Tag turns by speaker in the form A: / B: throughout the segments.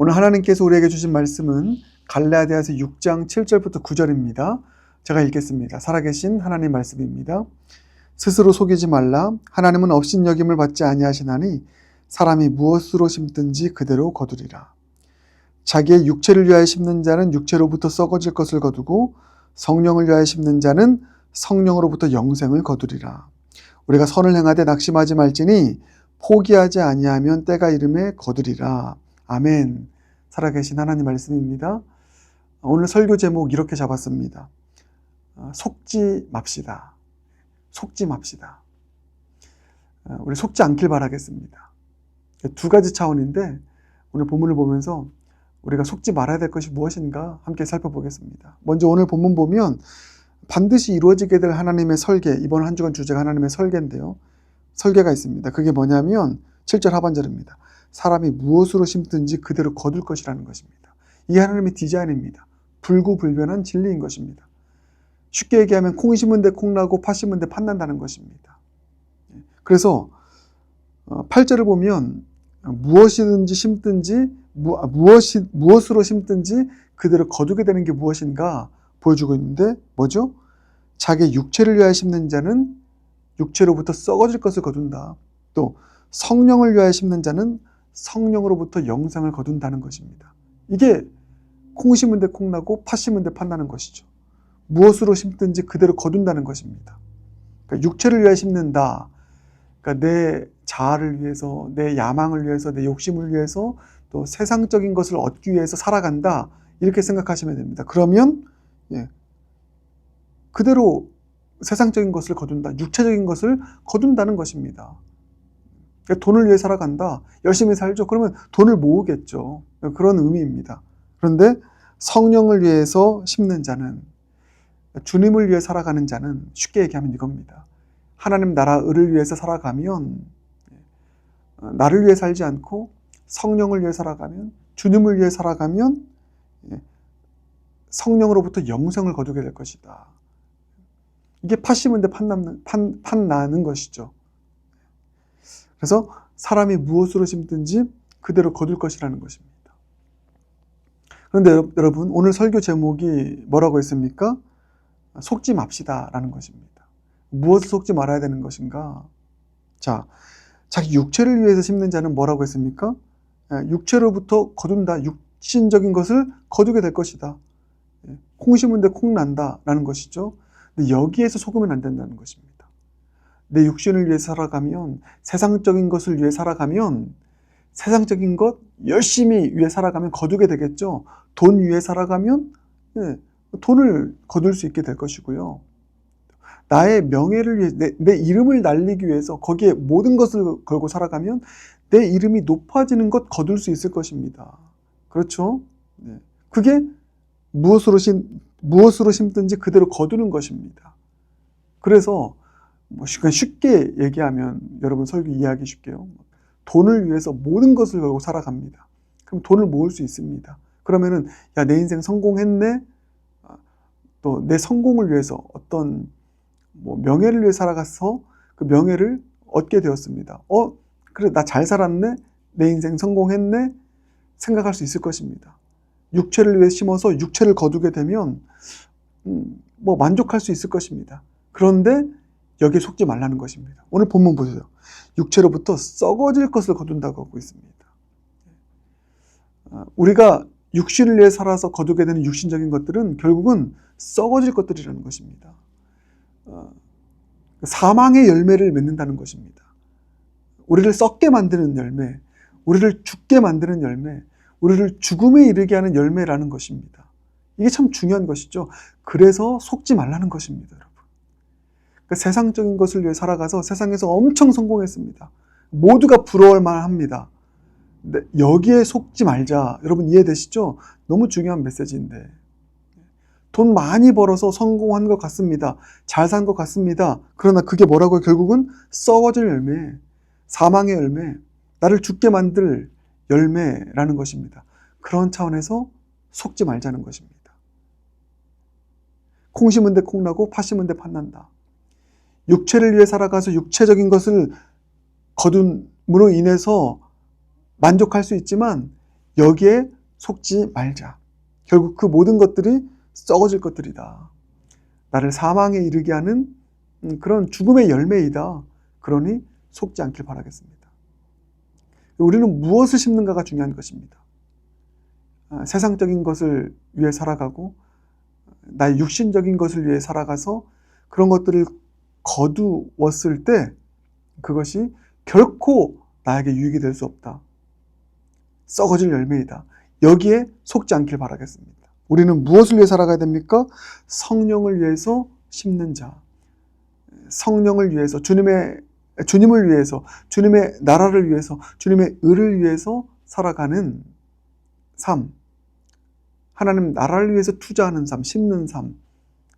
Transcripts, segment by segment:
A: 오늘 하나님께서 우리에게 주신 말씀은 갈라디아서 6장 7절부터 9절입니다. 제가 읽겠습니다. 살아계신 하나님 말씀입니다. 스스로 속이지 말라. 하나님은 업신여김을 받지 아니하시나니 사람이 무엇으로 심든지 그대로 거두리라. 자기의 육체를 위하여 심는 자는 육체로부터 썩어질 것을 거두고 성령을 위하여 심는 자는 성령으로부터 영생을 거두리라. 우리가 선을 행하되 낙심하지 말지니 포기하지 아니하면 때가 이름에 거두리라. 아멘. 살아계신 하나님 말씀입니다. 오늘 설교 제목 이렇게 잡았습니다. 속지 맙시다. 속지 맙시다. 우리 속지 않길 바라겠습니다. 두 가지 차원인데 오늘 본문을 보면서 우리가 속지 말아야 될 것이 무엇인가 함께 살펴보겠습니다. 먼저 오늘 본문 보면 반드시 이루어지게 될 하나님의 설계, 이번 한 주간 주제가 하나님의 설계인데요. 설계가 있습니다. 그게 뭐냐면 7절 하반절입니다. 사람이 무엇으로 심든지 그대로 거둘 것이라는 것입니다. 이 하나님의 디자인입니다. 불구불변한 진리인 것입니다. 쉽게 얘기하면 콩 심은 데 콩 나고 팥 심은 데 팥 난다는 것입니다. 그래서 8절을 보면 무엇이든지 심든지 무엇으로 심든지 그대로 거두게 되는 게 무엇인가 보여주고 있는데 뭐죠? 자기 육체를 위하여 심는 자는 육체로부터 썩어질 것을 거둔다. 또 성령을 위하여 심는 자는 성령으로부터 영생을 거둔다는 것입니다. 이게 콩 심은 데 콩 나고 팥 심은 데 팥 나는 것이죠. 무엇으로 심든지 그대로 거둔다는 것입니다. 그러니까 육체를 위하여 심는다. 그러니까 내 자아를 위해서, 내 야망을 위해서, 내 욕심을 위해서, 또 세상적인 것을 얻기 위해서 살아간다. 이렇게 생각하시면 됩니다. 그러면 그대로 세상적인 것을 거둔다. 육체적인 것을 거둔다는 것입니다. 그러니까 돈을 위해 살아간다. 열심히 살죠. 그러면 돈을 모으겠죠. 그런 의미입니다. 그런데 성령을 위해서 심는 자는, 주님을 위해 살아가는 자는 쉽게 얘기하면 이겁니다. 하나님 나라 을을 위해서 살아가면, 나를 위해 살지 않고 성령을 위해 살아가면, 주님을 위해 살아가면 성령으로부터 영생을 거두게 될 것이다. 이게 팥 심은 데 팥 나는 것이죠. 그래서 사람이 무엇으로 심든지 그대로 거둘 것이라는 것입니다. 그런데 여러분, 오늘 설교 제목이 뭐라고 했습니까? 속지 맙시다라는 것입니다. 무엇을 속지 말아야 되는 것인가? 자, 자기 육체를 위해서 심는 자는 뭐라고 했습니까? 육체로부터 거둔다. 육신적인 것을 거두게 될 것이다. 콩 심은 데 콩 난다라는 것이죠. 근데 여기에서 속으면 안 된다는 것입니다. 내 육신을 위해 살아가면, 세상적인 것을 위해 살아가면, 세상적인 것 열심히 위해 살아가면 거두게 되겠죠. 돈 위해 살아가면 돈을 거둘 수 있게 될 것이고요. 나의 명예를 위해, 내 이름을 날리기 위해서 거기에 모든 것을 걸고 살아가면 내 이름이 높아지는 것 거둘 수 있을 것입니다. 그렇죠? 그게 무엇으로 심든지 그대로 거두는 것입니다. 그래서 쉽게 얘기하면, 여러분 설교 이해하기 쉽게요. 돈을 위해서 모든 것을 걸고 살아갑니다. 그럼 돈을 모을 수 있습니다. 그러면은, 야, 내 인생 성공했네? 또 내 성공을 위해서 어떤 명예를 위해 살아가서 그 명예를 얻게 되었습니다. 그래, 나 잘 살았네? 내 인생 성공했네? 생각할 수 있을 것입니다. 육체를 위해 심어서 육체를 거두게 되면 만족할 수 있을 것입니다. 그런데 여기에 속지 말라는 것입니다. 오늘 본문 보세요. 육체로부터 썩어질 것을 거둔다고 하고 있습니다. 우리가 육신을 위해 살아서 거두게 되는 육신적인 것들은 결국은 썩어질 것들이라는 것입니다. 사망의 열매를 맺는다는 것입니다. 우리를 썩게 만드는 열매, 우리를 죽게 만드는 열매, 우리를 죽음에 이르게 하는 열매라는 것입니다. 이게 참 중요한 것이죠. 그래서 속지 말라는 것입니다, 여러분. 그러니까 세상적인 것을 위해 살아가서 세상에서 엄청 성공했습니다. 모두가 부러울 만합니다. 근데 여기에 속지 말자. 여러분 이해되시죠? 너무 중요한 메시지인데. 돈 많이 벌어서 성공한 것 같습니다. 잘 산 것 같습니다. 그러나 그게 뭐라고요? 결국은 썩어질 열매, 사망의 열매, 나를 죽게 만들 열매라는 것입니다. 그런 차원에서 속지 말자는 것입니다. 콩 심은 데 콩 나고 팥 심은 데 팥 난다. 육체를 위해 살아가서 육체적인 것을 거둠으로 인해서 만족할 수 있지만 여기에 속지 말자. 결국 그 모든 것들이 썩어질 것들이다. 나를 사망에 이르게 하는 그런 죽음의 열매이다. 그러니 속지 않길 바라겠습니다. 우리는 무엇을 심는가가 중요한 것입니다. 세상적인 것을 위해 살아가고 나의 육신적인 것을 위해 살아가서 그런 것들을 거두었을 때 그것이 결코 나에게 유익이 될 수 없다. 썩어질 열매이다. 여기에 속지 않길 바라겠습니다. 우리는 무엇을 위해 살아가야 됩니까? 성령을 위해서 심는 자. 성령을 위해서, 주님을 위해서, 주님의 나라를 위해서, 주님의 의를 위해서 살아가는 삶. 하나님 나라를 위해서 투자하는 삶, 심는 삶,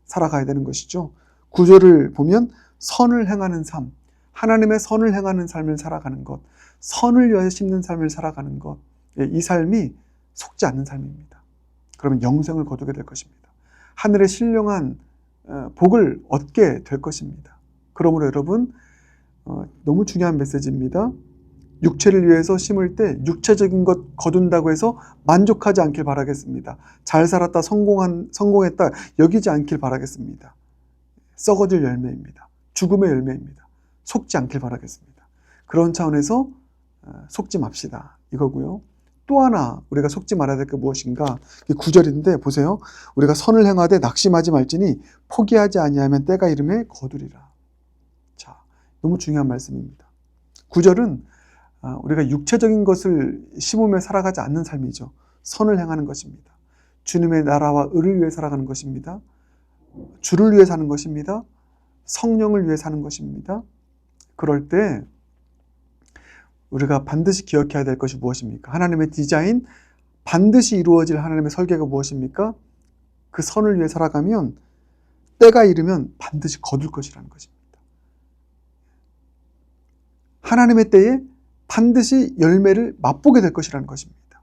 A: 살아가야 되는 것이죠. 구절을 보면 선을 행하는 삶, 하나님의 선을 행하는 삶을 살아가는 것, 선을 위하여 심는 삶을 살아가는 것, 이 삶이 속지 않는 삶입니다. 그러면 영생을 거두게 될 것입니다. 하늘의 신령한 복을 얻게 될 것입니다. 그러므로 여러분, 너무 중요한 메시지입니다. 육체를 위해서 심을 때 육체적인 것 거둔다고 해서 만족하지 않길 바라겠습니다. 잘 살았다, 성공했다 여기지 않길 바라겠습니다. 썩어질 열매입니다. 죽음의 열매입니다. 속지 않길 바라겠습니다. 그런 차원에서 속지 맙시다 이거고요. 또 하나 우리가 속지 말아야 될 게 무엇인가? 9절인데 보세요. 우리가 선을 행하되 낙심하지 말지니 포기하지 아니하면 때가 이름에 거두리라. 자, 너무 중요한 말씀입니다. 9절은 우리가 육체적인 것을 심으며 살아가지 않는 삶이죠. 선을 행하는 것입니다. 주님의 나라와 의를 위해 살아가는 것입니다. 주를 위해 사는 것입니다. 성령을 위해 사는 것입니다. 그럴 때 우리가 반드시 기억해야 될 것이 무엇입니까? 하나님의 디자인, 반드시 이루어질 하나님의 설계가 무엇입니까? 그 선을 위해 살아가면 때가 이르면 반드시 거둘 것이라는 것입니다. 하나님의 때에 반드시 열매를 맛보게 될 것이라는 것입니다.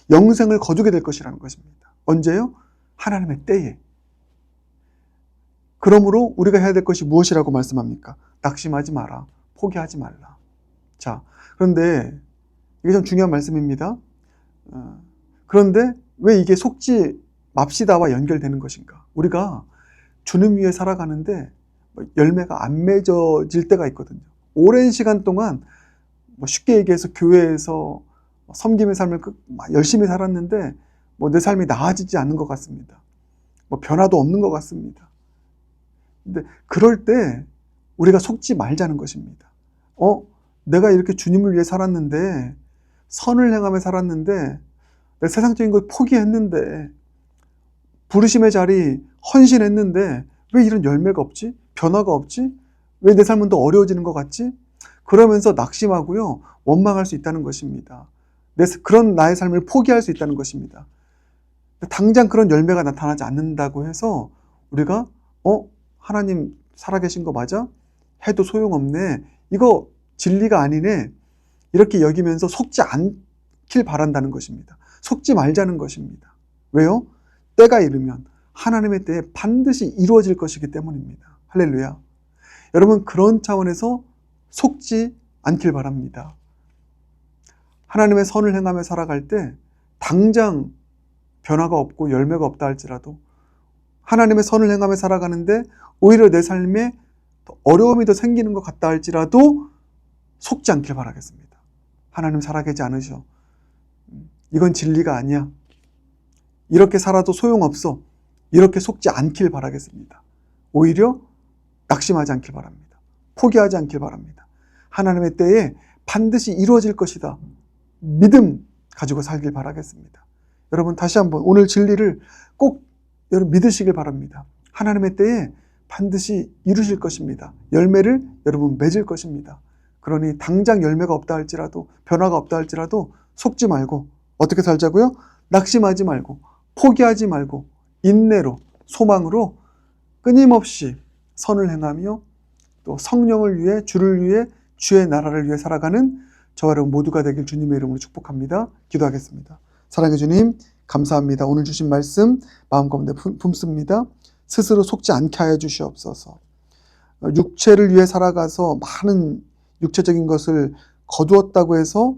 A: 영생을 거두게 될 것이라는 것입니다. 언제요? 하나님의 때에. 그러므로 우리가 해야 될 것이 무엇이라고 말씀합니까? 낙심하지 마라. 포기하지 말라. 자, 그런데 이게 좀 중요한 말씀입니다. 그런데 왜 이게 속지 맙시다와 연결되는 것인가? 우리가 주님 위해 살아가는데 열매가 안 맺어질 때가 있거든요. 오랜 시간 동안 쉽게 얘기해서 교회에서 섬김의 삶을 열심히 살았는데 내 삶이 나아지지 않는 것 같습니다. 변화도 없는 것 같습니다. 근데 그럴 때 우리가 속지 말자는 것입니다. 내가 이렇게 주님을 위해 살았는데, 선을 행하며 살았는데, 내 세상적인 걸 포기했는데, 부르심의 자리 헌신했는데 왜 이런 열매가 없지? 변화가 없지? 왜 내 삶은 더 어려워지는 것 같지? 그러면서 낙심하고요, 원망할 수 있다는 것입니다. 그런 나의 삶을 포기할 수 있다는 것입니다. 당장 그런 열매가 나타나지 않는다고 해서 우리가 하나님 살아계신 거 맞아? 해도 소용없네. 이거 진리가 아니네. 이렇게 여기면서 속지 않길 바란다는 것입니다. 속지 말자는 것입니다. 왜요? 때가 이르면 하나님의 때에 반드시 이루어질 것이기 때문입니다. 할렐루야. 여러분, 그런 차원에서 속지 않길 바랍니다. 하나님의 선을 행하며 살아갈 때 당장 변화가 없고 열매가 없다 할지라도, 하나님의 선을 행하며 살아가는데 오히려 내 삶에 어려움이 더 생기는 것 같다 할지라도 속지 않길 바라겠습니다. 하나님 살아계지 않으셔. 이건 진리가 아니야. 이렇게 살아도 소용없어. 이렇게 속지 않길 바라겠습니다. 오히려 낙심하지 않길 바랍니다. 포기하지 않길 바랍니다. 하나님의 때에 반드시 이루어질 것이다. 믿음 가지고 살길 바라겠습니다. 여러분, 다시 한번 오늘 진리를 꼭 여러분 믿으시길 바랍니다. 하나님의 때에 반드시 이루실 것입니다. 열매를 여러분 맺을 것입니다. 그러니 당장 열매가 없다 할지라도, 변화가 없다 할지라도 속지 말고 어떻게 살자고요? 낙심하지 말고, 포기하지 말고, 인내로, 소망으로 끊임없이 선을 행하며 또 성령을 위해, 주를 위해, 주의 나라를 위해 살아가는 저와 여러분 모두가 되길 주님의 이름으로 축복합니다. 기도하겠습니다. 사랑해 주님, 감사합니다. 오늘 주신 말씀 마음 가운데 품습니다. 스스로 속지 않게 하여 주시옵소서. 육체를 위해 살아가서 많은 육체적인 것을 거두었다고 해서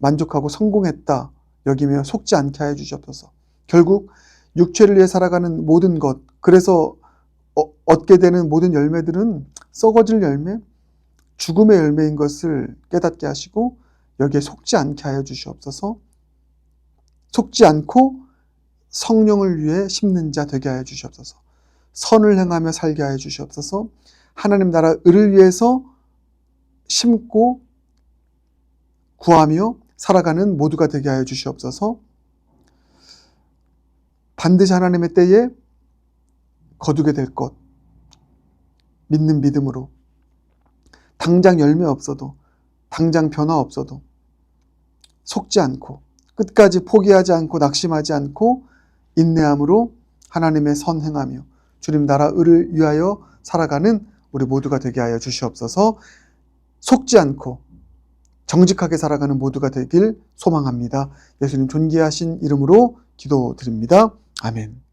A: 만족하고 성공했다 여기며 속지 않게 하여 주시옵소서. 결국 육체를 위해 살아가는 모든 것, 그래서 얻게 되는 모든 열매들은 썩어질 열매, 죽음의 열매인 것을 깨닫게 하시고 여기에 속지 않게 하여 주시옵소서. 속지 않고 성령을 위해 심는 자 되게 하여 주시옵소서. 선을 행하며 살게 하여 주시옵소서. 하나님 나라 의를 위해서 심고 구하며 살아가는 모두가 되게 하여 주시옵소서. 반드시 하나님의 때에 거두게 될 것 믿는 믿음으로 당장 열매 없어도 당장 변화 없어도 속지 않고 끝까지 포기하지 않고 낙심하지 않고 인내함으로 하나님의 선 행하며 주님 나라 의를 위하여 살아가는 우리 모두가 되게 하여 주시옵소서. 속지 않고 정직하게 살아가는 모두가 되길 소망합니다. 예수님 존귀하신 이름으로 기도드립니다. 아멘.